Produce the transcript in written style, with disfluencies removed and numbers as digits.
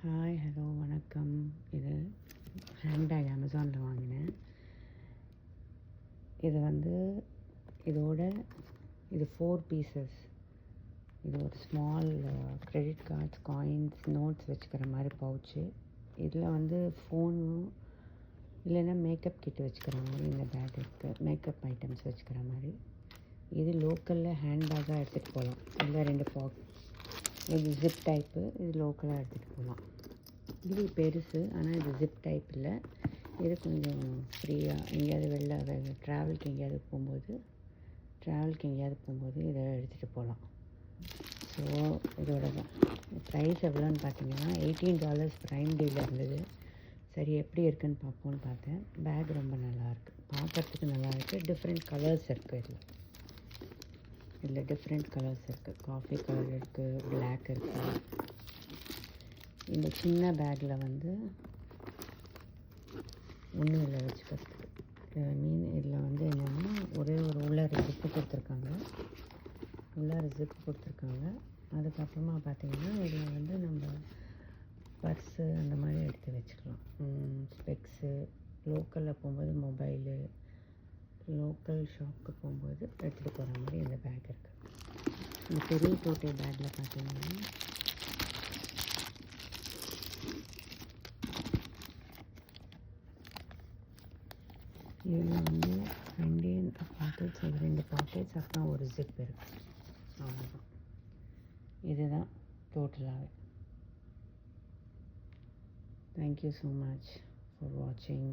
Hi, hello, வணக்கம். இது handbag அமேசானில் வாங்கினேன். இது வந்து இது 4 பீசஸ். இது ஒரு small credit cards, coins, notes வச்சுக்கிற மாதிரி பவுச்சு. இதில் வந்து ஃபோனும் இல்லைன்னா மேக்கப் கிட் வச்சுக்கிற மாதிரி இந்த பேக் இருக்குது. மேக்கப் ஐட்டம்ஸ் வச்சுக்கிற மாதிரி. இது லோக்கலில் ஹேண்ட்பேக்காக எடுத்துகிட்டு போகலாம். இல்லை 2 இது ஜிப் டைப்பு. இது லோக்கலாக எடுத்துகிட்டு போகலாம். இது பெருசு, ஆனால் இது ஜிப் டைப் இல்லை. இது கொஞ்சம் ஃப்ரீயாக எங்கேயாவது ட்ராவலுக்கு எங்கேயாவது போகும்போது இதை எடுத்துகிட்டு போகலாம். ஸோ இதோட ப்ரைஸ் எவ்வளோன்னு பார்த்தீங்கன்னா $18 ப்ரைம் டீல் இருந்தது. சரி, எப்படி இருக்குதுன்னு பார்ப்போன்னு பார்த்தேன். பேக் ரொம்ப நல்லாயிருக்கு, பார்க்குறதுக்கு நல்லாயிருக்கு. டிஃப்ரெண்ட் கலர்ஸ் இருக்குது. இதில் டிஃப்ரெண்ட் கலர்ஸ் இருக்குது. காஃபி கலர் இருக்குது, பிளாக் இருக்குது. இந்த சின்ன பேக்கில் வந்து ஒன்றும் இல்லை வச்சுக்கிறதுக்கு. இதில் வந்து என்னென்னா ஒரே ஒரு உள்ளார ஜிப்பு கொடுத்துருக்காங்க. அதுக்கப்புறமா பார்த்திங்கன்னா இதில் வந்து நம்ம பர்ஸு அந்த மாதிரி எடுத்து வச்சுக்கலாம். ஸ்பெக்ஸு, லோக்கலில் போகும்போது மொபைலு, லோக்கல் ஷாப்புக்கு போகும்போது எடுத்துகிட்டு போகிற மாதிரி இந்த பேக் இருக்குது. இந்த பெரிய டோட்டே பேக்கில் பார்த்திங்கன்னா இதில் வந்து 2 பாக்கெட்ஸ், அப்புறம் ஒரு ஜிப் இருக்குது. அவ்வளோதான். இதுதான் டோட்டலாகவே. தேங்க்யூ ஸோ மச் ஃபார் வாட்சிங்.